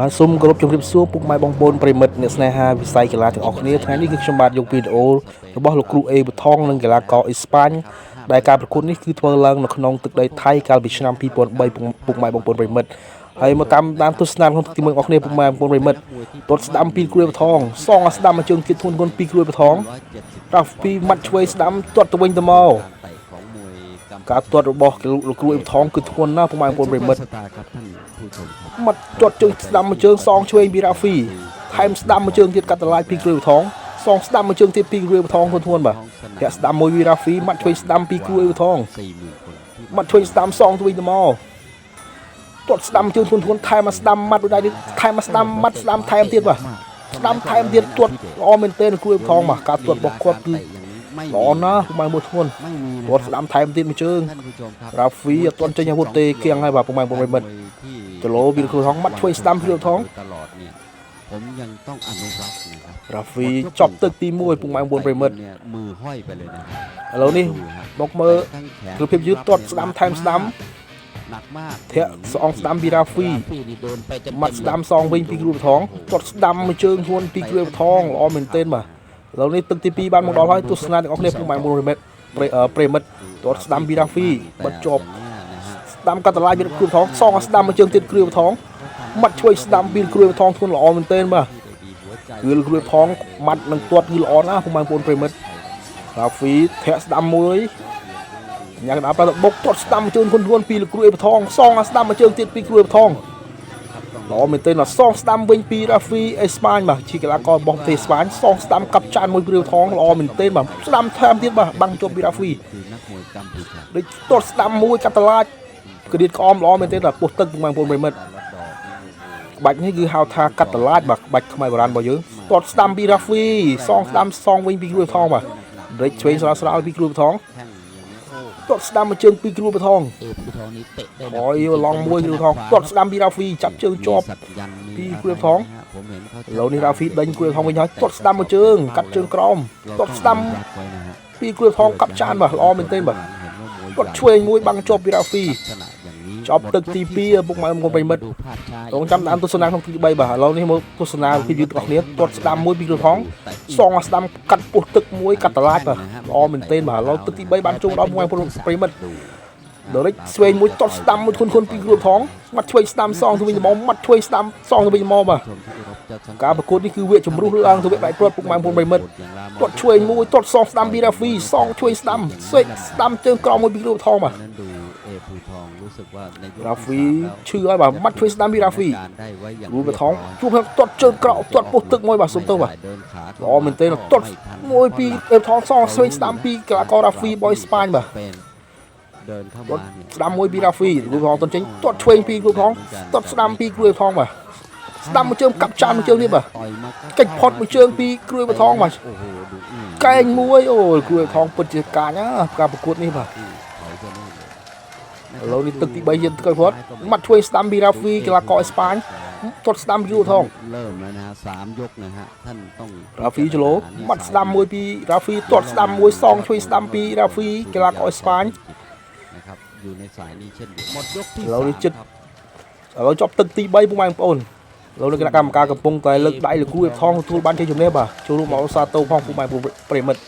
បានសូមគោរពជម្រាបសួរពុកម៉ែបងប្អូនប្រិមិត្តអ្នកស្នេហាវិស័យកីឡាទាំងអស់គ្នាថ្ងៃនេះគឺខ្ញុំបាទយកវីដេអូរបស់លោកគ្រូអេបថងនិងកីឡាករអេស្ប៉ាញដែលការប្រកួតនេះគឺធ្វើឡើងនៅក្នុងទឹកដីថៃកាលពីឆ្នាំ2003ពុកម៉ែបងប្អូនប្រិមិត្តហើយមកតាមដានទស្សនាក្នុងទីមួយរបស់គ្នាពុកម៉ែបងប្អូនប្រិមិត្តទត់ស្ដាំពីគ្រូអេបថងសងស្ដាំមកជើងទៀតធ្ងន់ពីគ្រូអេបថងរ៉ាហ្វពីម៉ាត់ឆ្វេងស្ដាំទាត់ទៅវិញទៅមកការទាត់របស់លោកគ្រូអេបថងគឺធ្ងន់ណាស់ពុកម៉ែបងប្អូនប្រិមិត្តមាត់ទាត់ជើងស្ដាំមកជើងសងឆ្វេងពីរ៉ាហ្វីថែមស្ដាំមកជើងទៀតកាត់តឡាយពីគ្រូអេបថងសងស្ដាំមកជើងទៀតពីគ្រូអេបថងធ្ងន់បាទធាក់ស្ដាំមួយវីរ៉ាហ្វីម៉ាត់ឆ្វេងស្ដាំពីគ្រូអេបថងម៉ាត់ឆ្វេងស្ដាំសងទៅវិញទៅមកទាត់ស្ដាំជើងធ្ងន់ថែមមកស្ដាំម៉ាត់ដូចដែរថែមមកស្ដាំម៉ាត់ស្ដាំថែមទៀតបាទស្ដាំថែមទៀតទាត់ល្អមែនទែនគ្រូអេបថងបាទការទាត់របស់គាត់គឺល្អណាស់ពុកម៉ែមួយធ្ងន់ទាត់ស្ដាំថែមទៀតមួយជើងរ៉ាហ្វីអត់ទាន់ចេញអាវុធទេគៀងហើយបាទពុកម៉ែបងប្អូនមិត្តចលោពីគ្រូថងម៉ាត់ឆ្វេងស្ដាំគ្រូថងผมยังต้องอนุรักษ์นะครับរ៉ាហ្វីចប់ទឹកទី1ពុកម៉ែបងប្អូនប្រិមិត្តมือห้อยไปเลยนะឥឡូវនេះមកមើលរូបភាពយឺតទាត់ស្ដាំថែមស្ដាំหนักมากធាក់សងស្ដាំពីរ៉ាហ្វីម៉ាត់ស្ដាំសងវិញពីគ្រូថងទាត់ស្ដាំមួយជើងធ្ងន់ពីគ្រូថងល្អមែនទែនបាទឥឡូវនេះទឹកទី2បានមកដល់ហើយទស្សនាទាំងអស់គ្នាពុកម៉ែបងប្អូនប្រិមិត្តទាត់ស្ដាំពីរ៉ាហ្វីបាត់ជាប់ស្ដាំកាត់តឡាយពីគ្រូថងសងស្ដាំមួយជើងទៀតគ្រូថងម៉ាត់ជួយស្ដាំពីគ្រូថងធ្ងន់ល្អមែនទែនបាទគឺគ្រូថងម៉ាត់នឹងទាត់គឺល្អណាស់ពុកម៉ែបងប្អូនប្រិមិត្តរ៉ាហ្វីធាក់ស្ដាំមួយញ៉ាំដល់ប្របុកទាត់ស្ដាំជើងធ្ងន់ពីគ្រូថងសងស្ដាំមួយជើងទៀតពីគ្រូថងល្អមែនទែនសងស្ដាំវិញពីរ៉ាហ្វីអេស្ប៉ាញបាទជាកីឡាកររបស់ប្រទេសអេស្ប៉ាញសងស្ដាំកាប់ចានមួយគ្រូថងល្អមែនទែនបាទស្ដាំថែមទៀតបាទបាំងជាប់ពីរ៉ាហ្វីដូចទាត់ស្ដាំមួយកាត់តឡាចក្រៀតក្អមល្អមែនទែនបាទពោះទឹកពុកម៉ែបងប្អូនប្រិមិត្តបាច់នេះគឺហៅថាកាត់តឡាចបាទបាច់ខ្មែរបុរាណរបស់យើងទាត់ស្ដាំពីរ៉ាហ្វីសងស្ដាំសងវិញពីគ្រូថងបាទដេកឆ្វេងស្រាលពីគ្រូថងទាត់ស្ដាំមកជើងពីគ្រូថងអូយឡងមួយគ្រូថងទាត់ស្ដាំពីរ៉ាហ្វីចាប់ជើងជាប់ពីគ្រូថងឥឡូវនេះរ៉ាហ្វីដេញគ្រូថងវិញហើយទាត់ស្ដាំមកជើងកាត់ជើងក្រោមទាត់ស្ដាំពីគ្រូថងកាប់ចានបាទល្អមែនទែនបាទទាត់ឆ្វេងមួយបាំងជាប់ពីរ៉ាហ្វីចប់ទឹកទី2ពុកម៉ែបងប្អូនប្រិមិត្តរងចាំតាមទស្សនាក្នុងទី3បាទឥឡូវនេះមកទស្សនាពីយឺតរបស់គ្នាទាត់ស្ដាំមួយពីគ្រូថងសងស្ដាំកាត់ពោះទឹកមួយកាត់តឡាចបាទល្អមែនទែនបាទឥឡូវទឹកទី3បានចូលដល់ពុកម៉ែបងប្អូនប្រិមិត្តដល់នេះស្វែងមួយទាត់ស្ដាំមួយធ្ងន់ពីគ្រូថងម៉ាត់ឆ្វេងស្ដាំសងទៅវិញទៅមកម៉ាត់ឆ្វេងស្ដាំសងទៅវិញទៅមកបាទការប្រកួតនេះគឺវាជំរុះឡើងទៅវាបែកព្រាត់ពុកម៉ែបងប្អូនប្រិមិត្តទាត់ឆ្វេងមួយទាត់សងស្ដាំពីរ៉ាហ្វីសងឆ្វេងស្ដាំស្ដាំជើងក្រោមមួយពីគ្រូថងបាទរ៉ាហ្វីឈឺហើយបាទម៉ាត់ឆ្វេងស្ដាំពីរ៉ាហ្វីគ្រូថងជួបទាត់ជើងក្រោមទាត់ពោះទឹកមួយបាទសុំទៅបាទល្អមែនទែនទាត់មួយពីថងសងឆ្វេងស្ដាំពីកីឡាកររ៉ាហ្វីបយស្ប៉ាញបាទស្ដាំមួយពីរ៉ាហ្វីគ្រូថងតន់ចេញទាត់ឆ្វេងពីគ្រូថងទាត់ស្ដាំពីគ្រូថងបាទស្ដាំមួយជើងកាប់ចានមួយជើងនេះបាទកិច្ចផុតមួយជើងពីគ្រូថងបាទកែងមួយអូគ្រូថងពិតជាកាចណាការប្រកួតនេះបាទឥឡូវនេះទឹកទី3យើងធ្វើគាត់ម៉ាត់ឆ្វេងស្ដាំពីរ៉ាហ្វីកីឡាករអេស្ប៉ាញទាត់ស្ដាំគ្រូថងเริ่มแล้วนะฮะ3ยกนะฮะท่านต้องរ៉ាហ្វីចលោម៉ាត់ស្ដាំមួយពីរ៉ាហ្វីទាត់ស្ដាំមួយសងឆ្វេងស្ដាំពីរ៉ាហ្វីកីឡាករអេស្ប៉ាញนะครับอยู่ในสายนี้เช่นเดียวหมดยกที่ឥឡូវនេះចិត្តឥឡូវចប់ទឹកទី3ពុកម៉ែបងប្អូនឥឡូវនេះគណៈកម្មការកំពុងតែលើកដៃលោកគ្រូអេបថងទទួលបានជ័យជំនះបាទចូលរួមមកសាទរផងពុកម៉ែប្រិមិត្ត